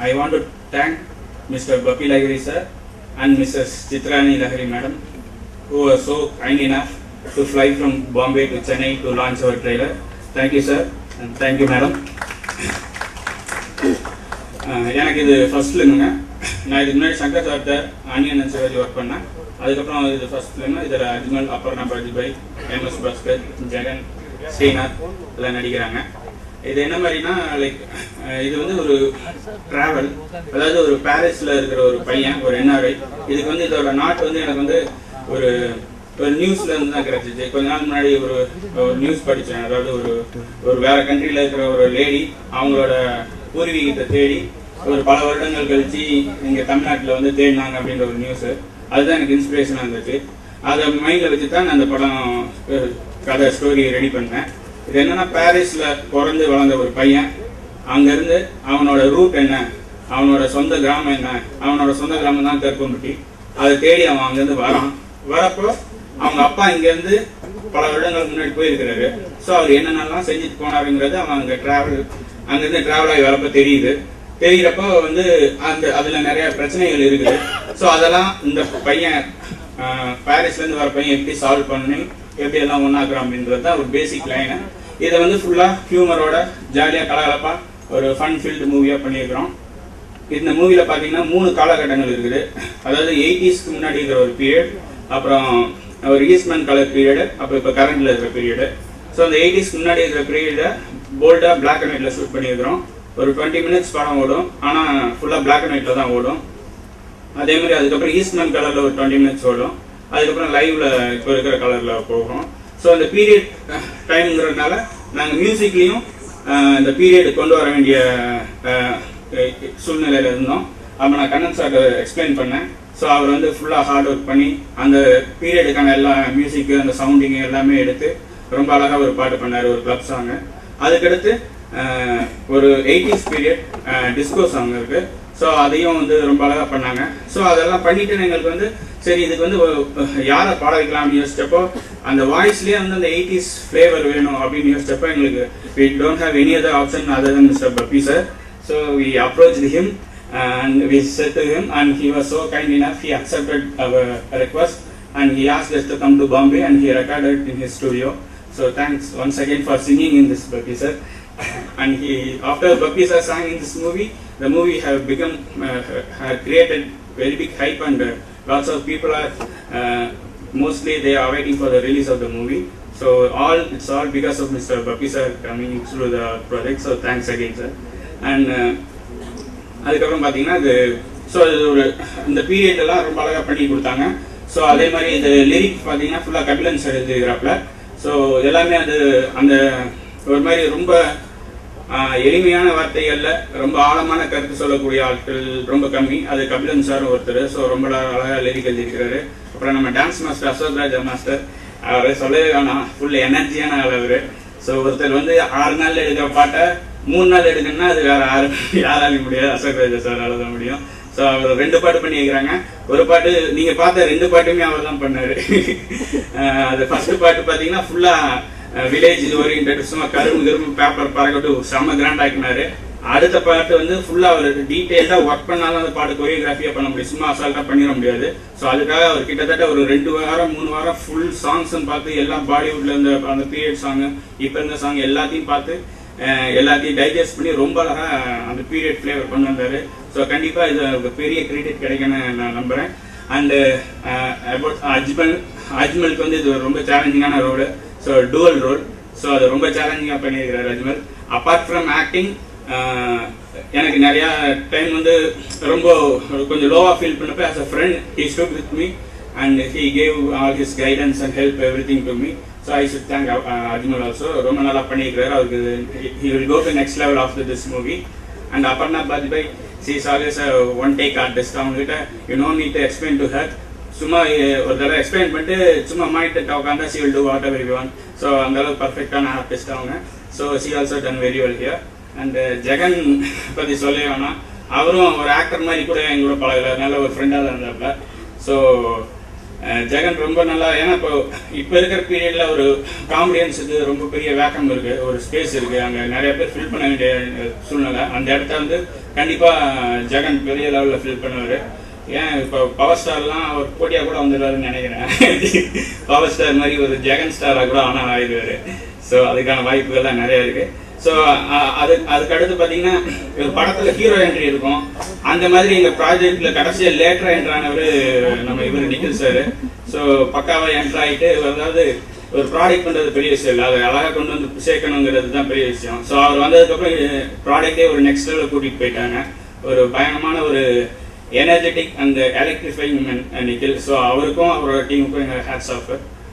I want to thank Mr. Bapi Lahiri sir and Mrs. Chitrani Lahiri madam, who were so kind enough to fly from Bombay to Chennai to launch our trailer. Thank you sir and thank you madam. எனக்கு இது first ஃபிலிமுங்க. நான் இதுக்கு முன்னாடி சங்கர் சார்ட்ட onion and Sivaji work பண்ணேன். அதுக்கப்புறம் இது first film. இதில் அஜ்மல், அப்பர்ணா பாஜிபாய், எம்எஸ் பாஸ்கர், ஜெகன், ஸ்ரீநாத் எல்லாம் நடிக்கிறாங்க. இது என்ன மாதிரினா லைக் இது வந்து ஒரு ட்ராவல், அதாவது ஒரு பாரிஸில் இருக்கிற ஒரு பையன், ஒரு என்ஆர்ஐ. இதுக்கு வந்து இதோட நாட் வந்து எனக்கு வந்து ஒரு நியூஸ்ல இருந்து தான் கிடைச்சிச்சு. கொஞ்ச நாள் முன்னாடி ஒரு நியூஸ் படித்தேன். அதாவது ஒரு வேற கண்ட்ரியில் இருக்கிற ஒரு லேடி அவங்களோட பூர்வீகத்தை தேடி ஒரு பல வருடங்கள் கழிச்சு இங்கே தமிழ்நாட்டில் வந்து தேடினாங்க அப்படின்ற ஒரு நியூஸு. அதுதான் எனக்கு இன்ஸ்பிரேஷனாக இருந்துச்சு. அதை மைண்டில் வச்சு தான் நான் அந்த படம் கதை ஸ்டோரி ரெடி பண்ணேன். இது என்னன்னா, பாரிஸில் பிறந்து வளர்ந்த ஒரு பையன், அங்கேருந்து அவனோட ரூட் என்ன, அவனோட சொந்த கிராமம் என்ன, அவனோட சொந்த கிராமம் தான் கருப்பம்பட்டி. அதை தேடி அவன் அங்கேருந்து வரான். வரப்போ அவங்க அப்பா இங்கேருந்து பல வருடங்களுக்கு முன்னாடி போயிருக்கிறாரு. ஸோ அவர் என்னென்னலாம் செஞ்சுட்டு போனாருங்கிறது அவன் அங்கேருந்து ட்ராவல் ஆகி வரப்போ தெரிகிறப்போ வந்து அதில் நிறைய பிரச்சனைகள் இருக்குது. ஸோ அதெல்லாம் இந்த பையன் பாரிஸ்லேருந்து வர பையன் எப்படி சால்வ் பண்ணி எப்படி எல்லாம் ஒன்றாக்குறோம் அப்படின்றது தான் ஒரு பேசிக் லைனு. இதை வந்து ஃபுல்லாக ஹியூமரோட ஜாலியாக கலகலப்பாக ஒரு ஃபன் ஃபீல்டு மூவியாக பண்ணியிருக்கிறோம். இந்த மூவியில் பார்த்தீங்கன்னா 3 காலகட்டங்கள் இருக்குது. அதாவது 80s முன்னாடி இருக்கிற ஒரு பீரியட், அப்புறம் ஒரு ஈஸ்ட்மேன் கலர் பீரியடு, அப்புறம் இப்போ கரண்டில் இருக்கிற பீரியடு. ஸோ அந்த 80s முன்னாடி இருக்கிற பீரியடை போல்டாக பிளாக் அண்ட் ஒயிட்டில் ஷூட் பண்ணியிருக்கிறோம். ஒரு 20 minutes படம் ஓடும், ஆனால் ஃபுல்லாக பிளாக் அண்ட் ஒயிட்டில் தான் ஓடும். அதே மாதிரி அதுக்கப்புறம் ஈஸ்ட்மேன் கலரில் ஒரு 20 minutes ஓடும். அதுக்கப்புறம் லைவ்ல இப்போ இருக்கிற கலரில் போகும். ஸோ அந்த பீரியட் டைம்ங்கிறதுனால நாங்கள் மியூசிக்லேயும் இந்த பீரியட் கொண்டு வர வேண்டிய சூழ்நிலையில் இருந்தோம். அப்போ நான் கண்ணன் சார் எக்ஸ்பிளைன் பண்ணேன். ஸோ அவர் வந்து ஃபுல்லாக ஹார்ட் ஒர்க் பண்ணி அந்த பீரியடுக்கான எல்லா மியூசிக்கு, அந்த சவுண்டிங்கு எல்லாமே எடுத்து ரொம்ப அழகாக ஒரு பாட்டு பண்ணார், ஒரு கிளப் சாங்கு. அதுக்கடுத்து ஒரு 80s பீரியட் டிஸ்கோ சாங் இருக்குது. ஸோ அதையும் வந்து ரொம்ப அழகாக பண்ணாங்க. ஸோ அதெல்லாம் பண்ணிட்டு எங்களுக்கு வந்து சரி இதுக்கு வந்து யாரை பாட வைக்கலாம் அப்படின்னு யோசிச்சப்போ அந்த வாய்ஸ்லேயே வந்து அந்த 80s ஃப்ளேவர் வேணும் அப்படின்னு யோசிச்சப்போ எங்களுக்கு we don't have any other option other than Mr. Bapi sir. So we approached him and we said to him, and he was so kind enough, he accepted our request and he asked us to come to Bombay and he recorded in his studio. So thanks once again for singing in this, Bapi sir. And after Bapi sir sang in this movie, the movie have become had created very big hype and lots of people are mostly they are waiting for the release of the movie. So it's all because of Mr. Bapi sir coming through the project. So thanks again sir. And அதுக்கப்புறம் பார்த்தீங்கன்னா இது so இது ஒரு இந்த பீரியட்லாம் ரொம்ப அழகாக பண்ணி கொடுத்தாங்க. ஸோ அதே மாதிரி இது லிரிக் பார்த்தீங்கன்னா ஃபுல்லாக கபிலன் சார் எழுதுகிறாப்புல. ஸோ எல்லாமே அந்த ஒரு மாதிரி ரொம்ப எளிமையான வார்த்தைகளில் ரொம்ப ஆழமான கருத்து சொல்லக்கூடிய ஆட்கள் ரொம்ப கம்மி. அது கபிலன் சார் ஒருத்தர். ஸோ ரொம்ப அழகாக லிரிக் எழுதியிருக்கிறாரு. அப்புறம் நம்ம டான்ஸ் மாஸ்டர் அசோக் ராஜா மாஸ்டர், அவரை சொல்லவே வேணாம், ஃபுல் எனர்ஜியான ஆள் அவர். ஸோ ஒருத்தர் வந்து 6 நாள் எடுக்கிற பாட்டை 3 நாள் எடுக்கணும்னா அது வேற யாராலையும் முடியாது, அசோக் ராஜா சாரால தான் முடியும். ஸோ அவர் 2 பாட்டு பண்ணி வைக்கிறாங்க. ஒரு பாட்டு நீங்க பார்த்த 2 பாட்டுமே அவர் தான் பண்ணாரு. அது ஃபர்ஸ்ட் பாட்டு பார்த்தீங்கன்னா ஃபுல்லா வில்லேஜ் ஓரியன்ட், சும்மா கரும்பு பேப்பர் பறக்கட்டு செம்ம கிராண்ட் ஆக்கினாரு. அடுத்த பாட்டு வந்து ஃபுல்லா அவர் டீட்டெயில்டாக ஒர்க் பண்ணாலும் அந்த பாட்டு கொரியோகிராஃபியா பண்ண முடியும், சும்மா அசால்ட்டா பண்ணிட முடியாது. ஸோ அதுக்காக அவர் கிட்டத்தட்ட ஒரு 2 வாரம் 3 வாரம் ஃபுல் சாங்ஸ் பார்த்து எல்லாம் பாலிவுட்ல இருந்த அந்த பீரியட் சாங், இப்போ இருந்த சாங் எல்லாத்தையும் பார்த்து எல்லாத்தையும் டைஜஸ்ட் பண்ணி ரொம்ப அழகாக அந்த பீரியட் ஃப்ளேவர் கொண்டு வந்தார். ஸோ கண்டிப்பாக இது பெரிய கிரெடிட் கிடைக்குன்னு நான் நம்புகிறேன். அண்டு அபவுட் அஜ்மலுக்கு வந்து இது ரொம்ப சேலஞ்சிங்கான road. So dual role. So அது ரொம்ப சேலஞ்சிங்காக பண்ணியிருக்கிறார் அஜ்மல். அப்பார்ட் ஃப்ரம் ஆக்டிங் எனக்கு நிறையா டைம் வந்து ரொம்ப கொஞ்சம் லோவாக ஃபீல் பண்ணப்போ as a friend he stood with me and he gave all his guidance and help everything to me. So I should thank Ajmal also. ரொம்ப நல்லா பண்ணியிருக்கிறார். அவருக்கு he will go to next level after this movie. And Aparna Bajpai, she is always a one take artist. அவங்ககிட்ட you no need to explain to her. சும்மா ஒரு தடவை explain பண்ணிட்டு சும்மா மைண்ட் உட்காந்தா she will do whatever you want. So அந்த அளவுக்கு பர்ஃபெக்டான ஆர்டிஸ்ட் அவங்க. So she also done very well here. And Jagan பற்றி சொல்லவே வேணாம், அவரும் ஒரு ஆக்டர் மாதிரி கூட எங்களோட பழகல, நல்ல ஒரு ஃப்ரெண்டாக தான் இருந்தாப்புல. ஸோ ஜெகன் ரொம்ப நல்லா, ஏன்னா இப்போ இருக்கிற பீரியடில் ஒரு காமெடியன்ஸுக்கு ரொம்ப பெரிய வேக்கம் இருக்குது, ஒரு ஸ்பேஸ் இருக்குது, அங்கே நிறைய பேர் ஃபில் பண்ண வேண்டிய சூழ்நிலை. அந்த இடத்த வந்து கண்டிப்பாக ஜெகன் பெரிய லெவலில் ஃபில் பண்ணுவார். ஏன் இப்போ பவர் ஸ்டார்லாம் அவர் போட்டியாக கூட வந்துடுவாருன்னு நினைக்கிறேன். பவர் ஸ்டார் மாதிரி ஒரு ஜெகன் ஸ்டாராக கூட ஆனால் ஆயிடுவார். ஸோ அதுக்கான வாய்ப்புகள்லாம் நிறையா இருக்குது. ஸோ அதுக்கு அடுத்து பார்த்தீங்கன்னா ஒரு படத்தில் ஹீரோ என்ட்ரி இருக்கும். அந்த மாதிரி எங்கள் ப்ராஜெக்டில் கடைசியாக லேட்டராக என்ட்ரானவர் நம்ம இவர் நிக்கில் சார். ஸோ பக்காவாக என்ட்ரு ஆகிட்டு, அதாவது ஒரு ப்ராடக்ட் பண்ணுறது பெரிய விஷயம் இல்லை, அதை அழகாக கொண்டு வந்து சேர்க்கணுங்கிறது தான் பெரிய விஷயம். ஸோ அவர் வந்ததுக்கப்புறம் ப்ராடக்டே ஒரு நெக்ஸ்ட் லெவலில் கூட்டிகிட்டு போயிட்டாங்க. ஒரு பயங்கரமான ஒரு energetic and electrifying Nikhil. So அவருக்கும் அவரோட டீமுக்கும் எங்கள் ஹேட்ஸ் ஆஃப்.